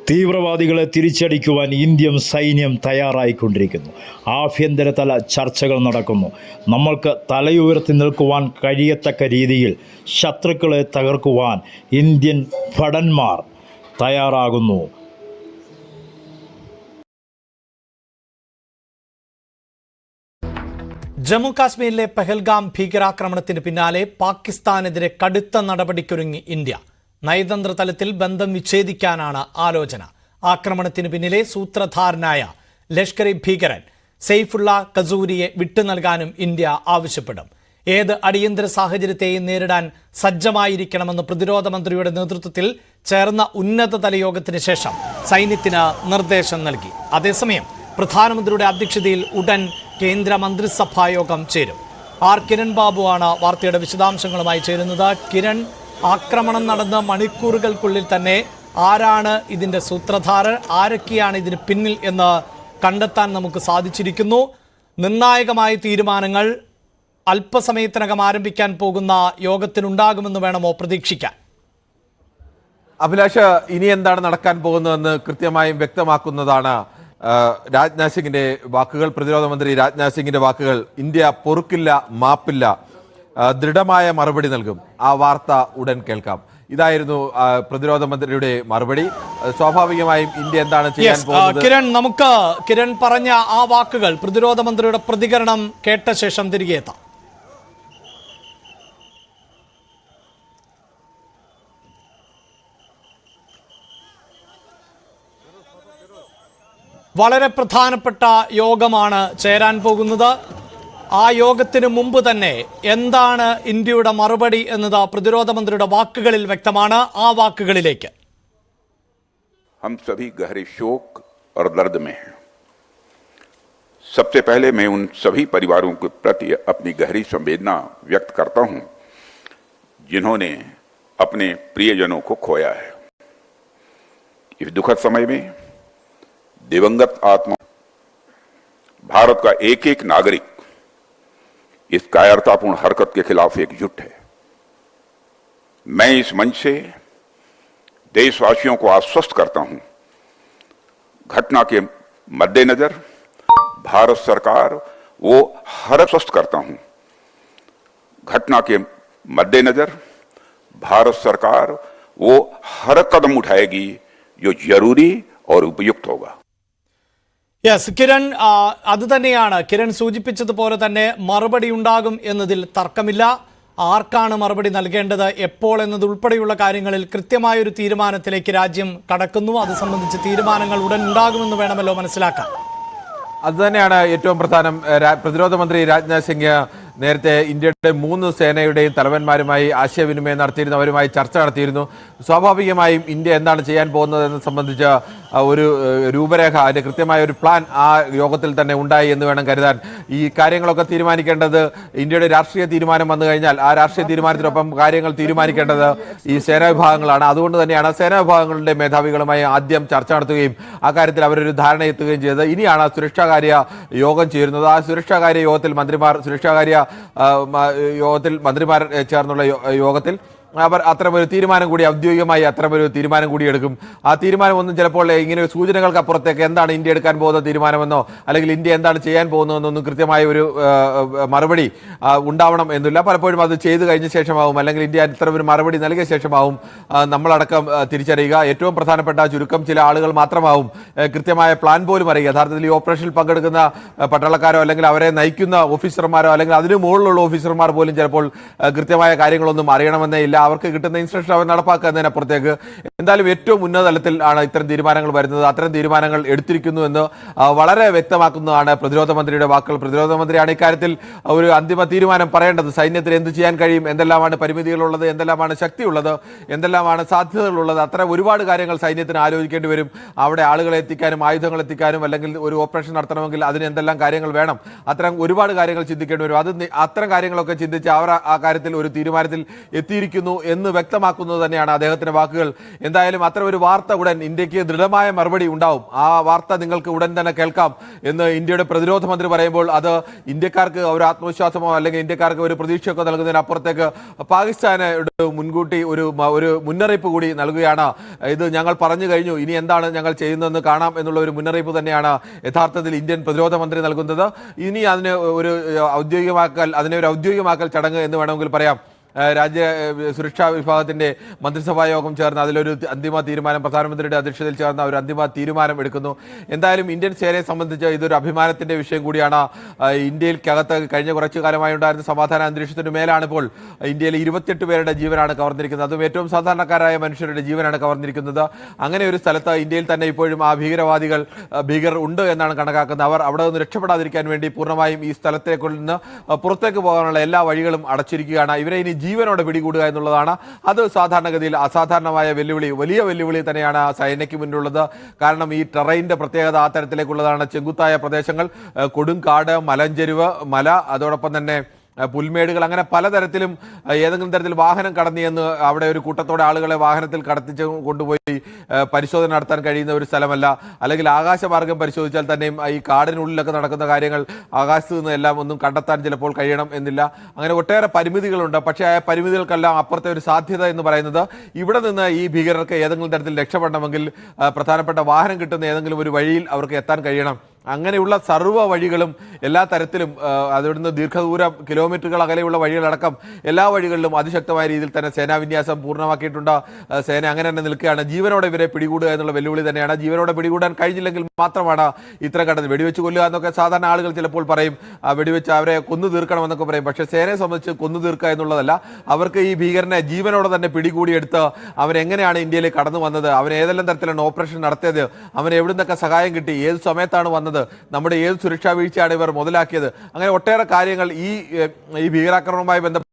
തീവ്രവാദികളെ തിരിച്ചടിക്കുവാൻ ഇന്ത്യൻ സൈന്യം തയ്യാറായിക്കൊണ്ടിരിക്കുന്നു. ആഭ്യന്തരതല ചർച്ചകൾ നടക്കുന്നു. നമ്മൾക്ക് തലയുയർത്തി നിൽക്കുവാൻ കഴിയത്തക്ക രീതിയിൽ ശത്രുക്കളെ തകർക്കുവാൻ ഇന്ത്യൻ ഭടന്മാർ തയ്യാറാകുന്നു. ജമ്മു കാശ്മീരിലെ പെഹൽഗാം ഭീകരാക്രമണത്തിന് പിന്നാലെ പാകിസ്ഥാനെതിരെ കടുത്ത നടപടിക്കൊരുങ്ങി ഇന്ത്യ. നയതന്ത്ര തലത്തിൽ ബന്ധം വിച്ഛേദിക്കാനാണ് ആലോചന. ആക്രമണത്തിന് പിന്നിലെ സൂത്രധാരനായ ലഷ്കർ ഭീകരൻ സെയ്ഫുള്ള കസൂരിയെ വിട്ടുനൽകാനും ഇന്ത്യ ആവശ്യപ്പെടും. ഏത് അടിയന്തര സാഹചര്യത്തെയും നേരിടാൻ സജ്ജമായിരിക്കണമെന്ന് പ്രതിരോധ മന്ത്രിയുടെ നേതൃത്വത്തിൽ ചേർന്ന ഉന്നതതല യോഗത്തിന് ശേഷം സൈന്യത്തിന് നിർദ്ദേശം നൽകി. അതേസമയം പ്രധാനമന്ത്രിയുടെ അധ്യക്ഷതയിൽ ഉടൻ കേന്ദ്ര മന്ത്രിസഭാ യോഗം ചേരും. ആർ കിരൺ ബാബുവാണ് വാർത്തയുടെ വിശദാംശങ്ങളുമായി ചേരുന്നത്. കിരൺ, ആക്രമണം നടന്ന മണിക്കൂറുകൾക്കുള്ളിൽ തന്നെ ആരാണ് ഇതിന്റെ സൂത്രധാരർ, ആരൊക്കെയാണ് ഇതിന് പിന്നിൽ എന്ന് കണ്ടെത്താൻ നമുക്ക് സാധിച്ചിരിക്കുന്നു. നിർണായകമായ തീരുമാനങ്ങൾ അല്പസമയത്തിനകം ആരംഭിക്കാൻ പോകുന്ന യോഗത്തിനുണ്ടാകുമെന്ന് വേണമോ പ്രതീക്ഷിക്കാൻ? അഭിലാഷ, ഇനി എന്താണ് നടക്കാൻ പോകുന്നതെന്ന് കൃത്യമായും വ്യക്തമാക്കുന്നതാണ് രാജ്നാഥ് സിംഗിന്റെ വാക്കുകൾ. പ്രതിരോധ മന്ത്രി രാജ്നാഥ് സിംഗിന്റെ വാക്കുകൾ: ഇന്ത്യ പൊറുക്കില്ല, മാപ്പില്ല, ദൃഢമായ മറുപടി നൽകും. ആ വാർത്ത ഉടൻ കേൾക്കാം. ഇതായിരുന്നു പ്രതിരോധ മന്ത്രിയുടെ മറുപടി. സ്വാഭാവികമായും ഇന്ത്യ എന്താണ് ചെയ്യാൻ പോകുന്നത്? കിരൺ പറഞ്ഞ ആ വാക്കുകൾ, പ്രതിരോധ മന്ത്രിയുടെ പ്രതികരണം കേട്ട ശേഷം തിരികെ എത്താം. വളരെ പ്രധാനപ്പെട്ട യോഗമാണ് ചേരാൻ പോകുന്നത്. ആ യോഗത്തിന് മുമ്പ് തന്നെ എന്താണ് ഇന്ത്യയുടെ മറുപടി എന്നത് പ്രതിരോധ മന്ത്രിയുടെ വാക്കുകളിൽ വ്യക്തമാണ്. ആ വാക്കുകളിലേക്ക്: हम सभी गहरे शोक और दर्द में हैं। सबसे पहले मैं उन सभी परिवारों के प्रति अपनी गहरी संवेदना व्यक्त करता हूं जिन्होंने अपने प्रियजनों को खोया है। इस दुखद समय में दिवंगत आत्मा, भारत का एक एक नागरिक इस कायरतापूर्ण हरकत के खिलाफ एकजुट है। मैं इस मंच से देशवासियों को आश्वस्त करता हूं, घटना के मद्देनजर भारत सरकार वो हर आश्वस्त करता हूं, घटना के मद्देनजर भारत सरकार वो हर कदम उठाएगी जो जरूरी और उपयुक्त होगा. യെസ് കിരൺ, അത് തന്നെയാണ് കിരൺ സൂചിപ്പിച്ചതുപോലെ തന്നെ മറുപടി ഉണ്ടാകും എന്നതിൽ തർക്കമില്ല. ആർക്കാണ് മറുപടി നൽകേണ്ടത്, എപ്പോൾ എന്നതുൾപ്പെടെയുള്ള കാര്യങ്ങളിൽ കൃത്യമായൊരു തീരുമാനത്തിലേക്ക് രാജ്യം കടക്കുന്നു. അത് സംബന്ധിച്ച് തീരുമാനങ്ങൾ ഉടൻ ഉണ്ടാകുമെന്ന് വേണമല്ലോ മനസ്സിലാക്കാൻ. അതുതന്നെയാണ് ഏറ്റവും പ്രധാനം. പ്രതിരോധ മന്ത്രി രാജ്നാഥ് സിംഗ് നേരത്തെ ഇന്ത്യയുടെ 3 സേനയുടെയും തലവന്മാരുമായി ആശയവിനിമയം നടത്തിയിരുന്നു, അവരുമായി ചർച്ച നടത്തിയിരുന്നു. സ്വാഭാവികമായും ഇന്ത്യ എന്താണ് ചെയ്യാൻ പോകുന്നതെന്ന് സംബന്ധിച്ച ഒരു രൂപരേഖ, അതിൻ്റെ കൃത്യമായ ഒരു പ്ലാൻ ആ യോഗത്തിൽ തന്നെ ഉണ്ടായി എന്ന് വേണം കരുതാൻ. ഈ കാര്യങ്ങളൊക്കെ തീരുമാനിക്കേണ്ടത് ഇന്ത്യയുടെ രാഷ്ട്രീയ തീരുമാനം വന്നു കഴിഞ്ഞാൽ ആ രാഷ്ട്രീയ തീരുമാനത്തിനൊപ്പം കാര്യങ്ങൾ തീരുമാനിക്കേണ്ടത് ഈ സേനാ വിഭാഗങ്ങളാണ്. അതുകൊണ്ട് തന്നെയാണ് സേനാ വിഭാഗങ്ങളുടെ മേധാവികളുമായി ആദ്യം ചർച്ച നടത്തുകയും ആ കാര്യത്തിൽ അവരൊരു ധാരണ എത്തുകയും ചെയ്തത്. ഇനിയാണ് സുരക്ഷാകാര്യ യോഗം ചേരുന്നത്. ആ സുരക്ഷാകാര്യ യോഗത്തിൽ മന്ത്രിമാർ ചേർന്നുള്ള യോഗത്തിൽ അവർ അത്തരമൊരു തീരുമാനം കൂടി ഔദ്യോഗികമായി അത്തരമൊരു തീരുമാനം കൂടി എടുക്കും. ആ തീരുമാനമൊന്നും ചിലപ്പോൾ ഇങ്ങനെ സൂചനകൾക്ക് അപ്പുറത്തേക്ക് എന്താണ് ഇന്ത്യ എടുക്കാൻ പോകുന്ന തീരുമാനമെന്നോ അല്ലെങ്കിൽ ഇന്ത്യ എന്താണ് ചെയ്യാൻ പോകുന്നതെന്നൊന്നും കൃത്യമായ ഒരു മറുപടി ഉണ്ടാവണം എന്നില്ല. പലപ്പോഴും അത് ചെയ്തു കഴിഞ്ഞ ശേഷമാവും അല്ലെങ്കിൽ ഇന്ത്യ അത്തരമൊരു മറുപടി നൽകിയ ശേഷമാവും നമ്മളടക്കം തിരിച്ചറിയുക. ഏറ്റവും പ്രധാനപ്പെട്ട ചുരുക്കം ചില ആളുകൾ മാത്രമാവും കൃത്യമായ പ്ലാൻ പോലും അറിയുക. യഥാർത്ഥത്തിൽ ഈ ഓപ്പറേഷനിൽ പങ്കെടുക്കുന്ന പട്ടാളക്കാരോ അല്ലെങ്കിൽ അവരെ നയിക്കുന്ന ഓഫീസർമാരോ അല്ലെങ്കിൽ അതിനു മുകളിലുള്ള ഓഫീസർമാർ പോലും ചിലപ്പോൾ കൃത്യമായ കാര്യങ്ങളൊന്നും അറിയണമെന്നേ ഇല്ല. അവർക്ക് കിട്ടുന്ന ഇൻസ്ട്രക്ഷൻ അവർ നടപ്പാക്കുന്നതിനപ്പുറത്തേക്ക് എന്തായാലും ഏറ്റവും ഉന്നത തലത്തിൽ ആണ് ഇത്തരം തീരുമാനങ്ങൾ വരുന്നത്. അത്തരം തീരുമാനങ്ങൾ എടുത്തിരിക്കുന്നു എന്ന് വളരെ വ്യക്തമാക്കുന്നതാണ് പ്രതിരോധ മന്ത്രിയുടെ വാക്കുകൾ. പ്രതിരോധ മന്ത്രിയാണ് ഇക്കാര്യത്തിൽ ഒരു അന്തിമ തീരുമാനം പറയേണ്ടത്. സൈന്യത്തിന് എന്ത് ചെയ്യാൻ കഴിയും, എന്തെല്ലാമാണ് പരിമിതികളുള്ളത്, എന്തെല്ലാമാണ് ശക്തിയുള്ളത്, എന്തെല്ലാമാണ് സാധ്യതകളുള്ളത്, അത്തരം ഒരുപാട് കാര്യങ്ങൾ സൈന്യത്തിന് ആലോചിക്കേണ്ടി വരും. അവിടെ ആളുകളെ എത്തിക്കാനും ആയുധങ്ങൾ എത്തിക്കാനും അല്ലെങ്കിൽ ഒരു ഓപ്പറേഷൻ നടത്തണമെങ്കിൽ അതിന് എന്തെല്ലാം കാര്യങ്ങൾ വേണം, അത്തരം ഒരുപാട് കാര്യങ്ങൾ ചിന്തിക്കേണ്ടി വരും. അത്തരം കാര്യങ്ങളൊക്കെ ചിന്തിച്ച് അവർ ആ കാര്യത്തിൽ ഒരു തീരുമാനത്തിൽ എത്തിയിരിക്കുന്നു എന്ന് വ്യക്തമാക്കുന്നത് തന്നെയാണ് അദ്ദേഹത്തിന്റെ വാക്കുകൾ. എന്തായാലും അത്തരം ഒരു വാർത്ത ഉടൻ ഇന്ത്യക്ക് ദൃഢമായ മറുപടി ഉണ്ടാവും. ആ വാർത്ത നിങ്ങൾക്ക് ഉടൻ തന്നെ കേൾക്കാം എന്ന് ഇന്ത്യയുടെ പ്രതിരോധ മന്ത്രി പറയുമ്പോൾ അത് ഇന്ത്യക്കാർക്ക് ഒരു ആത്മവിശ്വാസമോ അല്ലെങ്കിൽ ഇന്ത്യക്കാർക്ക് ഒരു പ്രതീക്ഷയൊക്കെ നൽകുന്നതിനപ്പുറത്തേക്ക് പാകിസ്ഥാന് മുൻകൂട്ടി ഒരു മുന്നറിയിപ്പ് കൂടി നൽകുകയാണ്. ഇത് ഞങ്ങൾ പറഞ്ഞു കഴിഞ്ഞു, ഇനി എന്താണ് ഞങ്ങൾ ചെയ്യുന്നതെന്ന് കാണാം എന്നുള്ള ഒരു മുന്നറിയിപ്പ് തന്നെയാണ് യഥാർത്ഥത്തിൽ ഇന്ത്യൻ പ്രതിരോധ മന്ത്രി നൽകുന്നത്. ഇനി അതിനെ ഒരു ഔദ്യോഗികമാക്കൽ ചടങ്ങ് എന്ന് വേണമെങ്കിൽ പറയാം. രാജ്യ സുരക്ഷാ വിഭാഗത്തിന്റെ മന്ത്രിസഭാ യോഗം ചേർന്ന് അതിലൊരു അന്തിമ തീരുമാനം, പ്രധാനമന്ത്രിയുടെ അധ്യക്ഷതയിൽ ചേർന്ന ഒരു അന്തിമ തീരുമാനം എടുക്കുന്നു. എന്തായാലും ഇന്ത്യൻ സേനയെ സംബന്ധിച്ച് ഇതൊരു അഭിമാനത്തിന്റെ വിഷയം കൂടിയാണ്. ഇന്ത്യയിൽക്കകത്ത് കഴിഞ്ഞ കുറച്ചു കാലമായി ഉണ്ടായിരുന്ന സമാധാന അന്തരീക്ഷത്തിന് മേലാണ് ഇപ്പോൾ ഇന്ത്യയിലെ 28 പേരുടെ ജീവനാണ് കവർന്നിരിക്കുന്നത്. അതും ഏറ്റവും സാധാരണക്കാരായ മനുഷ്യരുടെ ജീവനാണ് കവർന്നിരിക്കുന്നത്. അങ്ങനെ ഒരു സ്ഥലത്ത് ഇന്ത്യയിൽ തന്നെ ഇപ്പോഴും ആ ഭീകരർ ഉണ്ട് എന്നാണ് കണക്കാക്കുന്നത്. അവർ അവിടെ നിന്ന് രക്ഷപ്പെടാതിരിക്കാൻ വേണ്ടി പൂർണ്ണമായും ഈ സ്ഥലത്തേക്ക് നിന്ന് പുറത്തേക്ക് പോകാനുള്ള എല്ലാ വഴികളും അടച്ചിരിക്കുകയാണ്. ഇവരെ ഇനി ജീവനോടെ പിടികൂടുക എന്നുള്ളതാണ്. അത് സാധാരണഗതിയിൽ അസാധാരണമായ വലിയ വെല്ലുവിളി തന്നെയാണ് സൈന്യക്ക് മുന്നിലുള്ളത്. കാരണം ഈ ടെറൈൻ്റെ പ്രത്യേകത ആ തരത്തിലേക്കുള്ളതാണ്. ചെങ്കുത്തായ പ്രദേശങ്ങൾ, കൊടുങ്കാട്, മലഞ്ചെരിവ്, മല, അതോടൊപ്പം തന്നെ പുൽമേടുകൾ, അങ്ങനെ പലതരത്തിലും ഏതെങ്കിലും തരത്തിൽ വാഹനം കടന്നിയെന്ന് അവിടെ ഒരു കൂട്ടത്തോടെ ആളുകളെ വാഹനത്തിൽ കടത്തിച്ച് കൊണ്ടുപോയി പരിശോധന നടത്താൻ കഴിയുന്ന ഒരു സ്ഥലമല്ല. അല്ലെങ്കിൽ ആകാശമാർഗം പരിശോധിച്ചാൽ തന്നെയും ഈ കാടിനുള്ളിലൊക്കെ നടക്കുന്ന കാര്യങ്ങൾ ആകാശത്ത് നിന്ന് എല്ലാം ഒന്നും കണ്ടെത്താൻ ചിലപ്പോൾ കഴിയണം എന്നില്ല. അങ്ങനെ ഒട്ടേറെ പരിമിതികളുണ്ട്. പക്ഷേ ആ പരിമിതികൾക്കെല്ലാം അപ്പുറത്തെ ഒരു സാധ്യത എന്ന് പറയുന്നത് ഇവിടെ നിന്ന് ഈ ഭീകരർക്ക് ഏതെങ്കിലും തരത്തിൽ രക്ഷപ്പെടണമെങ്കിൽ പ്രധാനപ്പെട്ട വാഹനം കിട്ടുന്ന ഏതെങ്കിലും ഒരു വഴിയിൽ അവർക്ക് എത്താൻ കഴിയണം. അങ്ങനെയുള്ള സർവ്വ വഴികളും എല്ലാ തരത്തിലും അവിടുന്ന് ദീർഘദൂരം കിലോമീറ്ററുകൾ അകലെയുള്ള വഴികളടക്കം എല്ലാ വഴികളിലും അതിശക്തമായ രീതിയിൽ തന്നെ സേനാ വിന്യാസം പൂർണ്ണമാക്കിയിട്ടുണ്ട്. സേന അങ്ങനെ തന്നെ നിൽക്കുകയാണ്. ജീവനോടെ ഇവരെ പിടികൂടുക എന്നുള്ള വെല്ലുവിളി തന്നെയാണ്. ജീവനോടെ പിടികൂടാൻ കഴിഞ്ഞില്ലെങ്കിൽ മാത്രമാണ് ഇത്തരം ഘട്ടത്തിൽ വെടിവെച്ച് കൊല്ലുക എന്നൊക്കെ സാധാരണ ആളുകൾ ചിലപ്പോൾ പറയും, വെടിവെച്ച് അവരെ കൊന്നു തീർക്കണമെന്നൊക്കെ പറയും. പക്ഷേ സേനയെ സംബന്ധിച്ച് കൊന്നു തീർക്കുക എന്നുള്ളതല്ല, അവർക്ക് ഈ ഭീകരനെ ജീവനോടെ തന്നെ പിടികൂടിയെടുത്ത് അവനെങ്ങനെയാണ് ഇന്ത്യയിലേക്ക് കടന്നു വന്നത്, അവൻ ഏതെല്ലാം തരത്തിലാണ് ഓപ്പറേഷൻ നടത്തിയത്, അവന് എവിടുന്നൊക്കെ സഹായം കിട്ടി, ഏത് സമയത്താണ് വന്നത്, നമ്മുടെ ഏത് സുരക്ഷാ വീഴ്ചയാണ് ഇവർ മുതലാക്കിയത്, അങ്ങനെ ഒട്ടേറെ കാര്യങ്ങൾ ഈ ഭീകരാക്രമണവുമായി ബന്ധപ്പെട്ട്